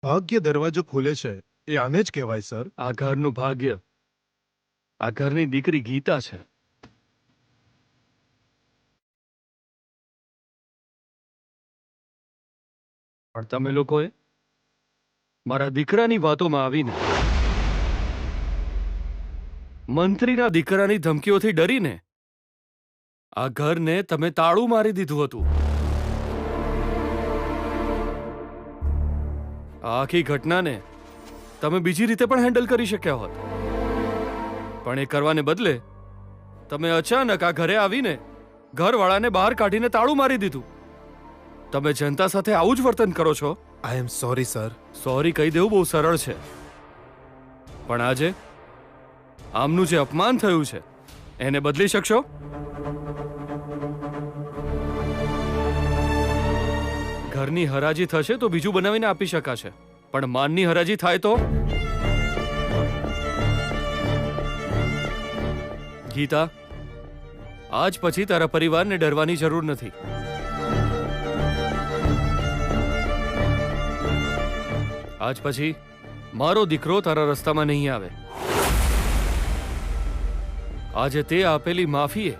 ભાગ્ય દરવાજો ખોલે છે એ આને જ કહેવાય સર. આ ઘરનું ભાગ્ય આ ઘરની દીકરી ગીતા છે. પણ તમે લોકોએ મારા દીકરાની વાતોમાં આવીને મંત્રીના દીકરાની ધમકીઓથી ડરીને આ ઘરને તમે તાળું મારી દીધું હતું. આ આખી ઘટનાને તમે બીજી રીતે પણ હેન્ડલ કરી શક્યા હોત, પણ એ કરવાને બદલે તમે અચાનક આ ઘરે આવીને ઘરવાળાને બહાર કાઢીને તાળું મારી દીધું. તમે જનતા સાથે આવું જ વર્તન કરો છો. આઈ એમ સોરી સર. સોરી કહી દેવું બહુ સરળ છે, પણ આજે આમનું જે અપમાન થયું છે એને બદલી શકશો? ઘરની હરાજી થશે તો બીજું બનાવીને આપી શકાશે, પણ માનની હરાજી થાય તો? ગીતા, આજ પછી તારા પરિવારને ડરવાની જરૂર નથી. આજ પછી મારો દીકરો તારા રસ્તામાં નહીં આવે. આજે તે આપેલી માફીએ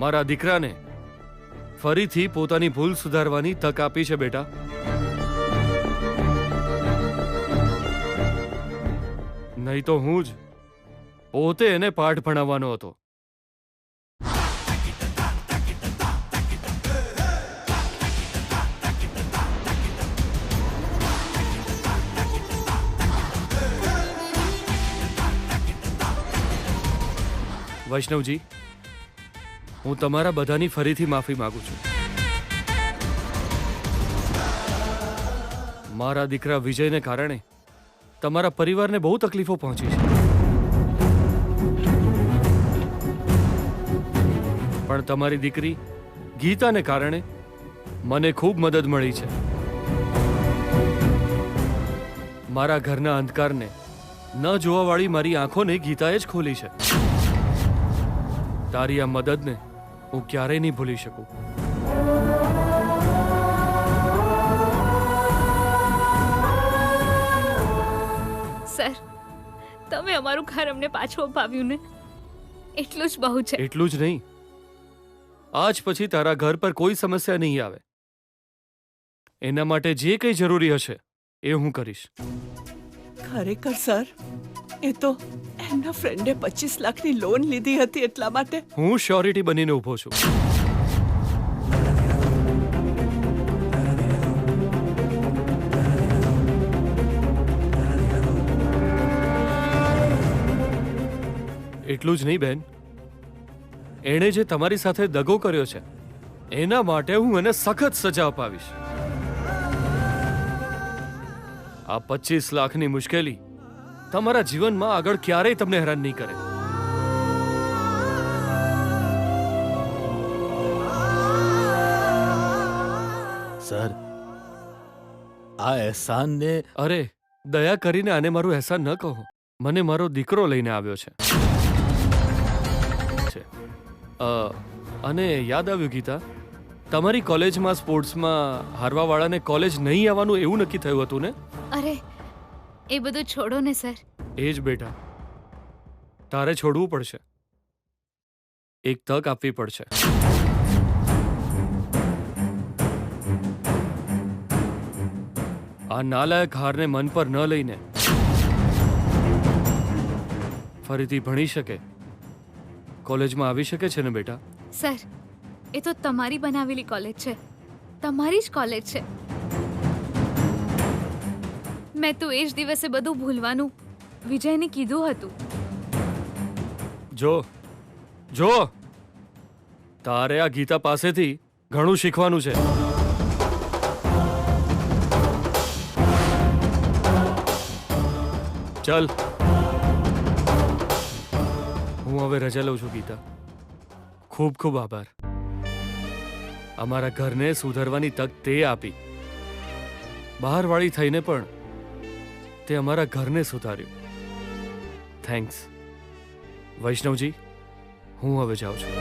મારા દીકરાને ફરીથી પોતાની ભૂલ સુધારવાની તક આપી છે બેટા. નહીં તો હું જ પોતે એને પાઠ ભણાવવાનો હતો. વૈષ્ણવજી, હું તમારા બધાની ફરીથી માફી માંગુ છું. મારા દીકરા વિજયને કારણે તમારા પરિવારને બહુ તકલીફો પહોંચી છે, પણ તમારી દીકરી ગીતાને કારણે મને ખૂબ મદદ મળી છે. મારા ઘરના અંધકારને ન જોવાવાળી મારી આંખોને ગીતાએ જ ખોલી છે. તારી આ મદદને હું ક્યારેય નહીં ભૂલી શકું. સર, તમે અમારું ઘર અમને પાછું અપાવ્યું ને, એટલું જ બહુ છે. એટલું જ નહીં, આજ પછી તારા ઘર પર કોઈ સમસ્યા નહીં આવે. એના માટે જે કંઈ જરૂરી હશે એ હું કરીશ. ખરેખર સર, એ તો એમના ફ્રેન્ડે 25 લાખની લોન લીધી હતી એટલા માટે. હું શ્યોરિટી બનીને ઊભો છું. એટલું જ નહીં બેન, એણે જે તમારી સાથે દગો કર્યો છે એના માટે હું એને સખત સજા અપાવીશ. આ 25 લાખની મુશ્કેલી તમારા જીવનમાં આગળ ક્યારેય તમને હેરાન નહીં કરે. સર, આ એહસાનને અરે, દયા કરીને આને મારું અહેસાન ન કહો. મને મારો દીકરો લઈને આવ્યો છે. અને યાદ આવ્યું ગીતા, તમારી કોલેજમાં સ્પોર્ટ્સમાં હારવાવાળાને કોલેજ નહીં આવવાનું એવું નક્કી થયું હતું ને? અરે, એ બધું છોડો ને સર. એ જ બેટા, તારે છોડવું પડશે. એક તક આપવી પડશે. આ નાલાયક હારને મન પર ન લઈને ફરીથી ભણી શકે, કોલેજમાં આવી શકે છે ને બેટા? સર, એ તો તમારી બનાવેલી કોલેજ છે, તમારી જ કોલેજ છે. મેં તો એ જ દિવસે બધું ભૂલવાનું વિજયને કીધું હતું. જો જો, તારે આ ગીતા પાસેથી ઘણું શીખવાનું છે. ચલ, હું હવે રજા લઉં છું ગીતા. ખૂબ ખૂબ આભાર. અમારા ઘરને સુધારવાની તક તે આપી. બહારવાળી થઈને પણ તે અમારા ઘરને સુધાર્યું. થેન્ક્સ. વૈષ્ણવજી, હું હવે જાઉં છું.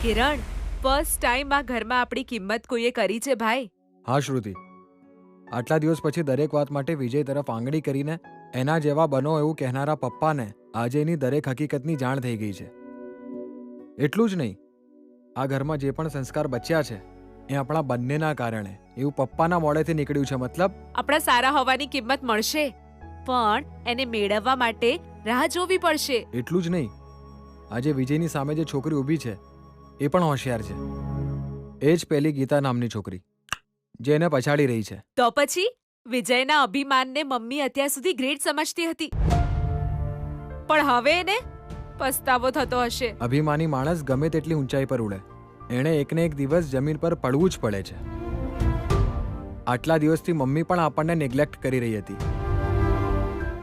કિરણ, ફર્સ્ટ ટાઈમ આ ઘરમાં આપણી કિંમત કોઈએ કરી છે ભાઈ. હા શ્રુતિ, આટલા દિવસ પછી દરેક વાત માટે વિજય તરફ આંગળી કરીને એના જેવા બનો એવું કહેનારા પપ્પાને આજે એની દરેક હકીકતની જાણ થઈ ગઈ છે. એટલું જ નહીં, આ ઘરમાં જે પણ સંસ્કાર બચ્યા છે એ આપણા બંનેના કારણે એવું પપ્પાના મોડેથી નીકળ્યું છે. મતલબ આપણા સારા હોવાની કિંમત મળશે, પણ એને મેળવવા માટે રાહ જોવી પડશે. એટલું જ નહીં, આજે વિજયની સામે જે છોકરી ઊભી છે એ પણ હોશિયાર છે. એ જ પેલી ગીતા નામની છોકરી જે એને પછાડી રહી છે. તો પછી વિજયના અભિમાનને મમ્મી અત્યાર સુધી ગ્રેટ સમજતી હતી, પણ હવે એને પસ્તાવો થતો હશે. અભિમાની માણસ ગમે તેટલી ઊંચાઈ પર ઉડે, એણે એકને એક દિવસ જમીન પર પડવું જ પડે છે. આટલા દિવસથી મમ્મી પણ આપણને નેગ્લેક્ટ કરી રહી હતી.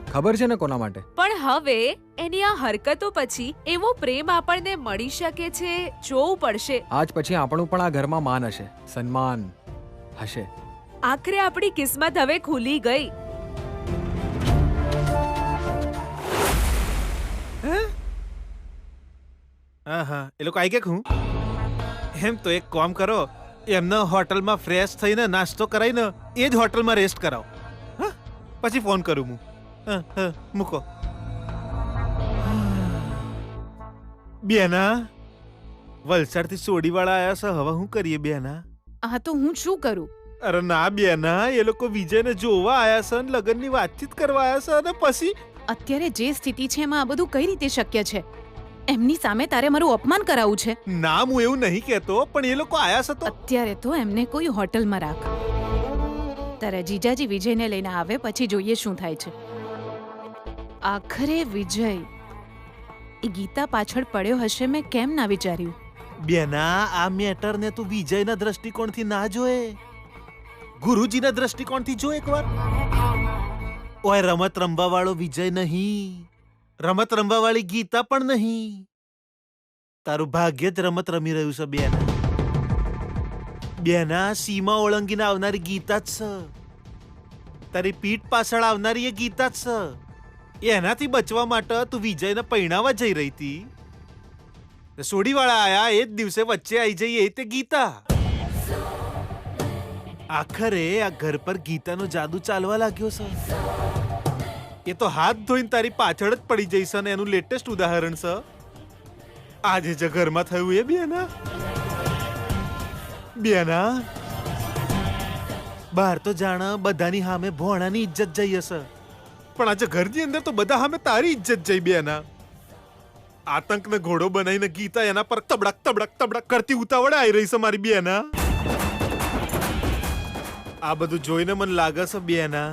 ખબર છે ને કોના માટે? પણ હવે એની આ હરકતો પછી એવો પ્રેમ આપણને મળી શકે છે, જોવું પડશે. આજ પછી આપણું પણ આ ઘરમાં માન હશે, સન્માન હશે. આખરે આપણી કિસ્મત હવે ખુલી ગઈ. હા, એ લોકો આવી ગયા હું એમ તો એક કામ કરો, એમને હોટલમાં ફ્રેશ થઈને નાસ્તો કરાવીને એ જ હોટલમાં રેસ્ટ કરાવો. હા, પછી ફોન કરું હું. મૂકો. બેના, વલસાડથી સોડીવાળા આયા છે, હવે શું કરીએ બેના? હા તો હું શું કરું? અરે ના બેના, એ લોકો વિજયને જોવા આયા છે અને લગ્નની વાતચીત કરવા આયા છે, અને પછી અત્યારે જે સ્થિતિ છે એમાં આ બધું કઈ રીતે શક્ય છે? એમની સામે તારે મારું અપમાન કરાવવું છે? ના, હું એવું નહીં કહેતો, પણ એ લોકો આયા છે તો અત્યારે તો એમને કોઈ હોટલમાં રાખ. તારા જીજાજી વિજયને લઈને આવે પછી જોઈએ શું થાય છે. આખરે વિજય એ ગીતા પાછળ પડ્યો હશે, મેં કેમ ના વિચાર્યું? બેના, આ મેટરને તું વિજયના દ્રષ્ટિકોણથી ના જોએ, ગુરુજીના દ્રષ્ટિકોણથી જો એકવાર. ઓય રમત રમવા વાળો વિજય નહીં, રમત રમવા વાળી ગીતા પણ નહીં. તારું ભાગ્ય જ રમત રમી રહ્યું છે બેના. બેના, સીમા ઓળંગીને આવનારી ગીતા જ છે. તારી પીઠ પાછળ આવનારી એ ગીતા જ છે. એનાથી બચવા માટે તું વિજયને પૈણાવા જઈ રહી હતી. સોડીવાળા આયા એ જ દિવસે વચ્ચે આવી જઈએ તે ગીતા. આખરે આ ઘર પર ગીતાનો જાદુ ચાલવા લાગ્યો છે. એ તો હાથ ધોઈને તારી પાછળ જ પડી જઈશ, અને એનું લેટેસ્ટ ઉદાહરણ છે આજે જે ઘરમાં થયું એ. બેના, બેના, બહાર તો જાણ બધાની સામે ભોણાની ઇજ્જત જઈ હશે, પણ આજે ઘરની અંદર તો બધા સામે તારી ઇજ્જત જઈ. બેના, આતંકને ઘોડો બનાવીને ગીતા એના પર તબડક તબડક તબડક કરતી ઉતાવળે આવી રહી છે મારી બેના. આ બધું જોઈને મને લાગે છે બેના,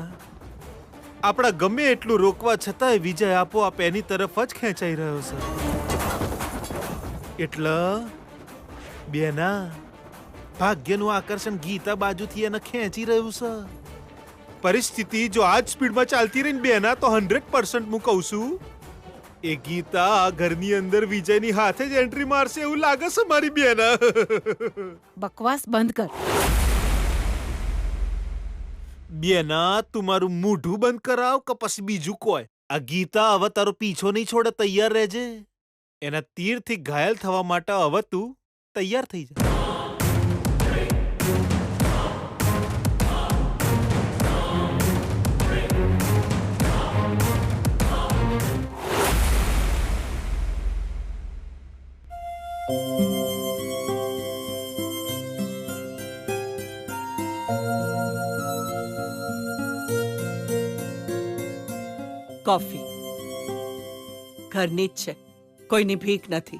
આપણા ગમે એટલું રોકવા છતાંય વિજય આપોઆપ એની તરફ જ ખેંચાઈ રહ્યો છે. એટલે બેના, ભાગ્યનું આકર્ષણ ગીતા બાજુથી એને ખેંચી રહ્યું છે. પરિસ્થિતિ જો આ જ સ્પીડમાં ચાલતી રહી ને બેના, તો 100% હું કહું છું એ ગીતા આ ઘરની અંદર વિજયની હાથે જ એન્ટ્રી મારશે એવું લાગે છે મારી બેના. બકવાસ બંધ કર. બેના, તું મારું મોઢું બંધ કરાવ કે પછી બીજું કોઈ. આ ગીતા હવે તારો પીછો નહીં છોડે, તૈયાર રહેજે. એના તીરથી ઘાયલ થવા માટે હવે તું તૈયાર થઈ જા. કોફી ઘરની જ છે, કોઈની ભીખ નથી.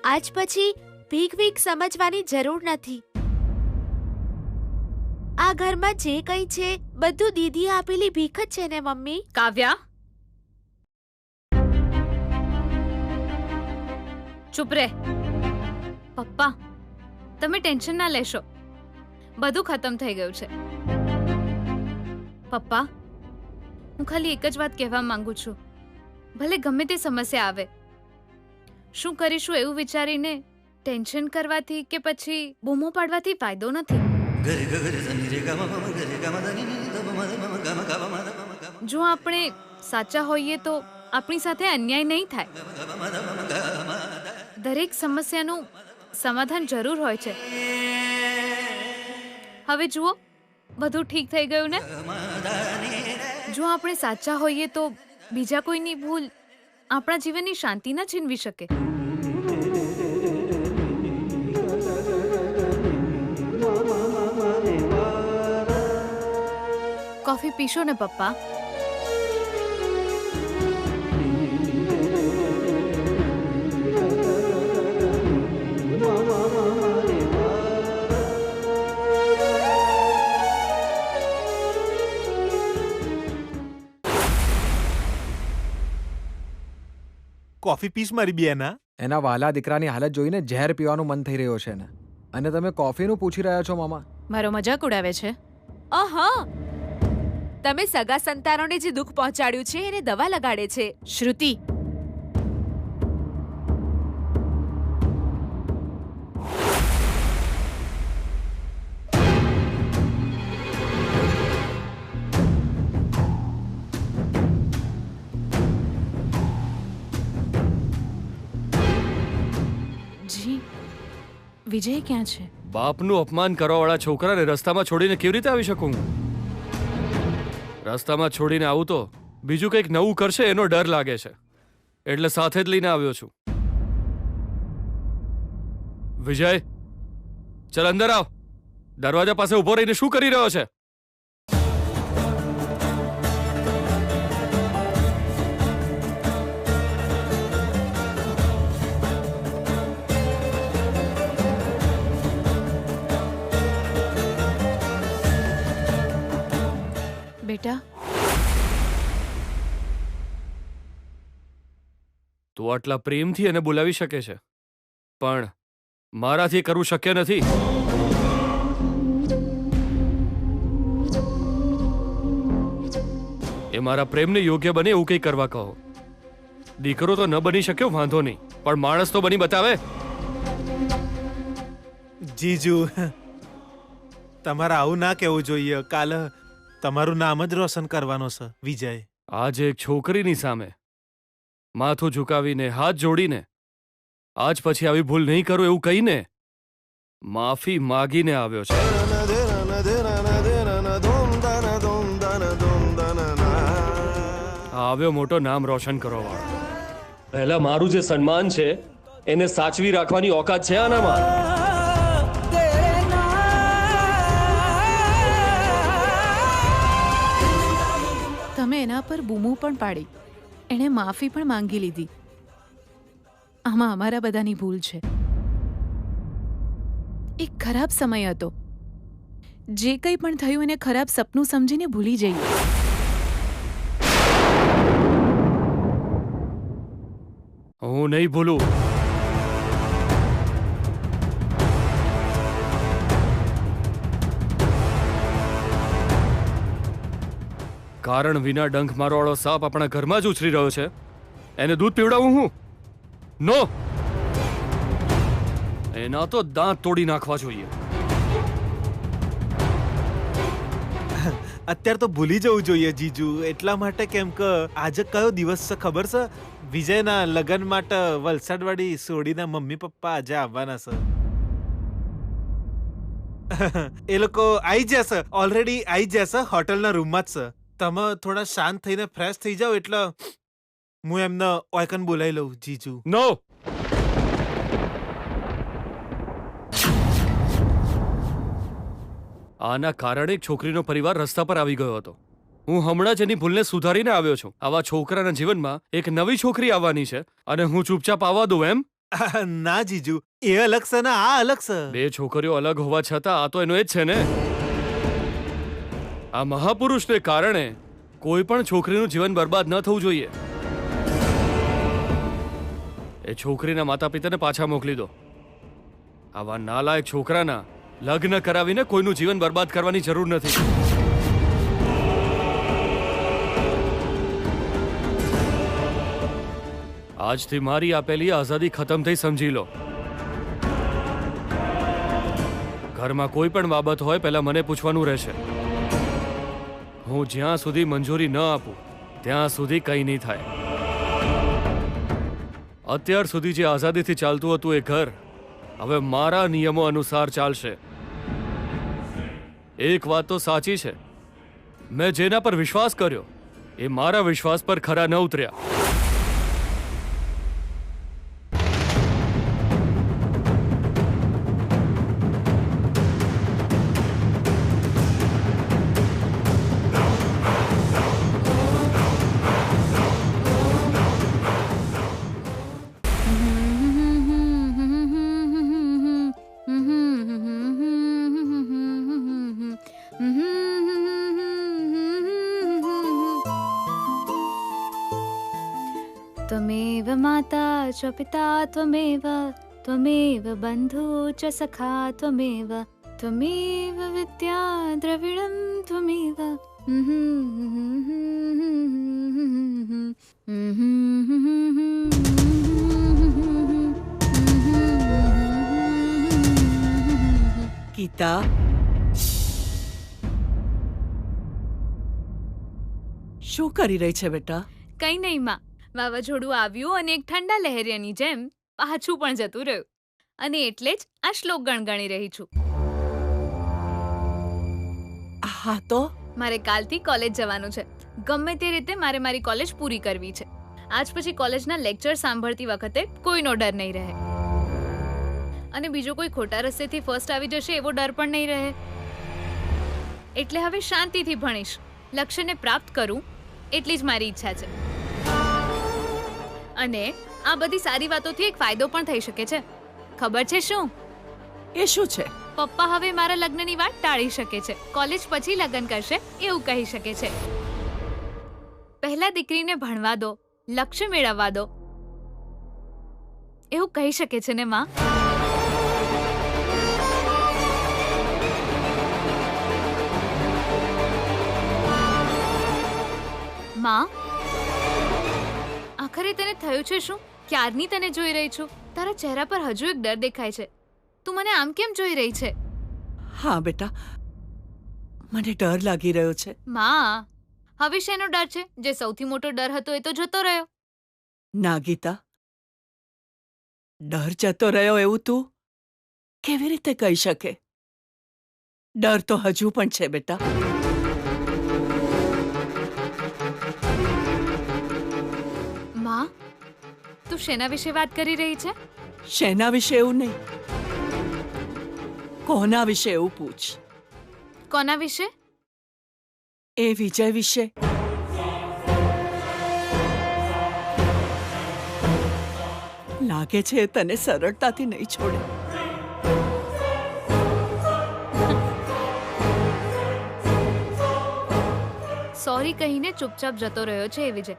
આજ પછી ભીખ ભીખ સમજવાની જરૂર નથી. આ ઘરમાં જે કંઈ છે બધું દીદીએ આપેલી ભીખ જ છે ને મમ્મી? કાવ્યા, ચૂપ રહે. પપ્પા, તમે ટેન્શન ના લેશો, બધું ખતમ થઈ ગયું છે. પપ્પા, હું ખાલી એક જ વાત કહેવા માંગુ છું. ભલે ગમે તે સમસ્યા આવે, શું કરીશું એવું વિચારીને ટેન્શન કરવાથી કે પછી બૂમો પાડવાથી ફાયદો નથી. જો આપણે સાચા હોઈએ તો આપણી સાથે અન્યાય નહીં થાય. દરેક સમસ્યાનું સમાધાન જરૂર હોય છે. હવે જુઓ, બધું ઠીક થઈ ગયું ને? જો આપણે સાચા હોઈએ તો બીજા કોઈની ભૂલ આપણા જીવનની શાંતિ ન છીનવી શકે. કોફી પીશો ને પપ્પા? કોફી પીસ મારી બેના. એના વાલા દીકરાની હાલત જોઈને ઝેર પીવાનું મન થઈ રહ્યો છે ને, અને તમે કોફીનું પૂછી રહ્યા છો મામા? મારો મજાક ઉડાવે છે? અહં, તમે સગા સંતાનોને જે દુઃખ પહોંચાડ્યું છે એને દવા લગાડે છે. શ્રુતિ, જી વિજય ક્યાં છે? બાપનું અપમાન કરવાવાળા છોકરાને રસ્તામાં છોડીને કેવી રીતે આવી શકું હું? રસ્તામાં છોડીને આવું તો બીજું કંઈક નવું કરશે એનો ડર લાગે છે, એટલે સાથે જ લઈને આવ્યો છું. વિજય, ચલ અંદર આવ. દરવાજા પાસે ઊભો રહીને શું કરી રહ્યો છે? બેટા, તું આટલા પ્રેમથી એને બોલાવી શકે છે, પણ મારાથી કરવું શક્ય નથી. એ મારા પ્રેમને યોગ્ય બને એવું કંઈ કરવા કહો. દીકરો તો ન બની શક્યો વાંધો નહીં, પણ માણસ તો બની બતાવે. જીજુ, તમારે આવું ના કહેવું જોઈએ. કાલે તમારું નામ જ રોશન કરવાનો છે વિજય. આજે એક છોકરીની સામે માથું ઝુકાવીને હાથ જોડીને આજ પછી આવી ભૂલ નહીં કરું એવું કહીને માફી માગીને આવ્યો છે. આવ્યો મોટો નામ રોશન કરવા વાળો. પહેલા મારું જે સન્માન છે એને સાચવી રાખવાની ઓકાત છે આનામાં. તમે એના પર બૂમો પણ પાડી, એણે માફી પણ માંગી લીધી. આમાં અમારા બધાની ભૂલ છે. એક ખરાબ સમય હતો. જે કંઈ પણ થયું એને ખરાબ સપનું સમજીને ભૂલી જઈએ. હું નહીં ભૂલું. કારણ વિના ડંખ મારવાળો સાપ આપણા ઘરમાં જ ઉછરી રહ્યો છે, એને દૂધ પીવડાવું હું? નો! એના તો દાંત તોડી નાખવા જોઈએ. અત્યારે તો ભૂલી જવું જોઈએ જીજુ. એટલા માટે કેમ કે આજે કયો દિવસ છે ખબર છે? વિજયના લગ્ન માટે વલસાડવાળી સોડીના મમ્મી પપ્પા આજે આવવાના છે. એ લોકો આવી જશે, ઓલરેડી આવી જશે, હોટલના રૂમમાં જ છે. તમે થોડા શાંત થઈને ફ્રેશ થઈ જાઓ એટલે હું એમને ઓયકન બોલાવી લઉં જીજુ. નો! આના કારણે એક છોકરીનો પરિવાર રસ્તા પર આવી ગયો હતો. હું હમણાં જ એની ભૂલને સુધારીને આવ્યો છું. આવા છોકરાના જીવનમાં એક નવી છોકરી આવવાની છે અને હું ચૂપચાપ આવવા દઉં એમ? ના જીજુ, એ અલગ છે ને આ અલગ છે. બે છોકરીઓ અલગ હોવા છતાં આ તો એનો એ જ છે ને. આ મહાપુરુષને કારણે કોઈ પણ છોકરીનું જીવન બરબાદ ન થવું જોઈએ. એ છોકરીના માતા પિતાને પાછા મોકલી દો. આવા નાલાયક છોકરાના લગ્ન કરાવીને કોઈનું જીવન બરબાદ કરવાની જરૂર નથી. આજથી મારી આપેલી આઝાદી ખતમ થઈ, સમજી લો. ઘરમાં કોઈ પણ બાબત હોય પહેલા મને પૂછવાનું રહેશે. હું જ્યાં સુધી મંજૂરી ન આપું ત્યાં સુધી કંઈ નહીં થાય. અત્યાર સુધી જે આઝાદીથી ચાલતું હતું એ ઘર હવે મારા નિયમો અનુસાર ચાલશે. એક વાત તો સાચી છે, મેં જેના પર વિશ્વાસ કર્યો એ મારા વિશ્વાસ પર ખરા ન ઉતર્યા. त्वमेव माता च पिता त्वमेव त्वमेव बन्धु च सखा त्वमेव त्वमेव विद्या द्रविणं त्वमेव ગીતા, શું કરી રહી છે બેટા? કંઈ નહીં માં, વાવાઝોડું આવ્યું અને એક ઠંડા લહેરિયાની જેમ પાછું પણ જતું રહ્યું, અને એટલે જ આ શ્લોક ગણગણી રહી છું. હા તો મારે કાલથી કોલેજ જવાનું છે. ગમે તે રીતે મારે મારી કોલેજ પૂરી કરવી છે. આજ પછી કોલેજના લેક્ચર સાંભળતી વખતે કોઈનો ડર નહીં રહે, અને બીજો કોઈ ખોટા રસ્તેથી ફર્સ્ટ આવી જશે એવો ડર પણ નહીં રહે. એટલે હવે શાંતિથી ભણીશ, લક્ષ્યને પ્રાપ્ત કરું એટલી જ મારી ઈચ્છા છે. અને આ બધી સારી વાતોથી એક ફાયદો પણ થઈ શકે છે. ખબર છે શું? એ શું છે? પપ્પા હવે મારા લગ્નની વાત ટાળી શકે છે. કોલેજ પછી લગ્ન કરશે એવું કહી શકે છે. પહેલા દીકરીને ભણવા દો, લક્ષ્ય મેળવવા દો એવું કહી શકે છે ને માં? માં, આખરે તને થયું છે શું? ક્યારની તને જોઈ રહી છું, તારા ચહેરા પર હજુ એક ડર દેખાય છે. તું મને આમ કેમ જોઈ રહી છે? હા બેટા, મને ડર લાગી રહ્યો છે. માં, હવે શેનો ડર છે? જે સૌથી મોટો ડર હતો એ તો જતો રહ્યો. ના ગીતા, ડર જતો રહ્યો એવું તું કેવી રીતે કહી શકે? ડર તો હજુ પણ છે બેટા. માં, તું શેના વિશે વાત કરી રહી છે? શેના વિશે એવું નહીં, કોના વિશે એવું પૂછ. કોના વિશે? એ વિજય વિશે. લાગે છે એ તને સરળતાથી નહીં છોડે. સોરી કહીને ચૂપચાપ જતો રહ્યો છે એ વિજય.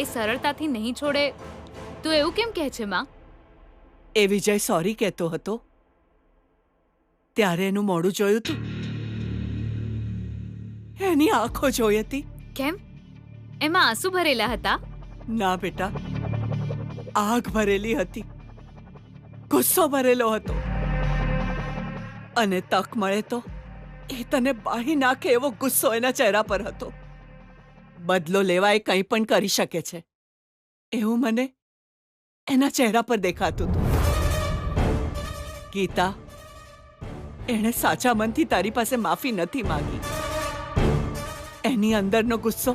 એ સરળતાથી નહીં છોડે તું એવું કેમ કહે છે માં? એ વિજય સોરી કહેતો હતો ત્યારે એનું મોઢું જોયું તું? એની આંખો જોઈ હતી? કેમ? એમાં આંસુ ભરેલા હતા? ના બેટા, આગ ભરેલી હતી, ગુસ્સો ભરેલો હતો, અને તક મળે તો એ તને બાળી નાખે એવો ગુસ્સો એના ચહેરા પર હતો. બદલો લેવા એ કંઈ પણ કરી શકે છે એવું મને એના ચહેરા પર દેખાતું હતું. ગીતા, એણે સાચા મનથી તારી પાસે માફી નથી માંગી. એની અંદરનો ગુસ્સો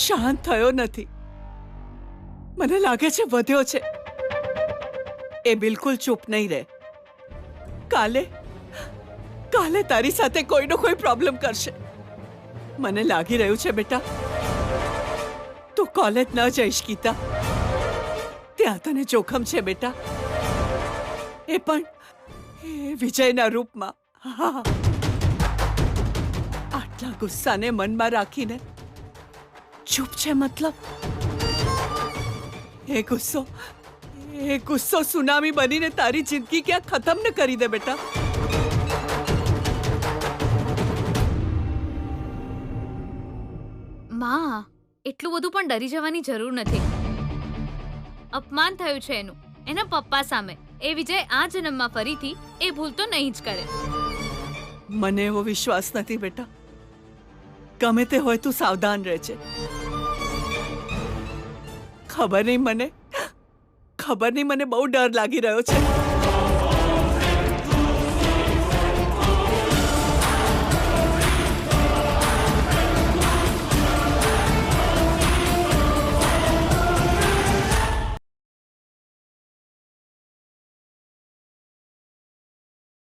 શાંત થયો નથી. મને લાગે છે વધ્યો છે. એ બિલકુલ ચૂપ નહીં રહે. કાલે તારી સાથે કોઈનો કોઈ પ્રોબ્લેમ કરશે. મને લાગી રહ્યું છે બેટા તું કોલેજ ન જઈશ ગીતા. ત્યાં તને જોખમ છે બેટા, એ પણ એ વિજયના રૂપમાં. હા, આટલા ગુસ્સાને મનમાં રાખીને ચૂપ છે મતલબ? એ ગુસ્સો સુનામી બનીને તારી જિંદગી ક્યાં ખતમ ન કરી દે બેટા. માં, એટલું બધું પણ ડરી જવાની જરૂર નથી. અપમાન થયું છે એનું એના પપ્પા સામે. એ વિજય આ જન્મમાં ફરીથી એ ભૂલ તો નહીં જ કરે. મને એવો વિશ્વાસ નથી બેટા. ગમે તે હોય તું સાવધાન રહેજે. ખબર નહીં મને બહુ ડર લાગી રહ્યો છે.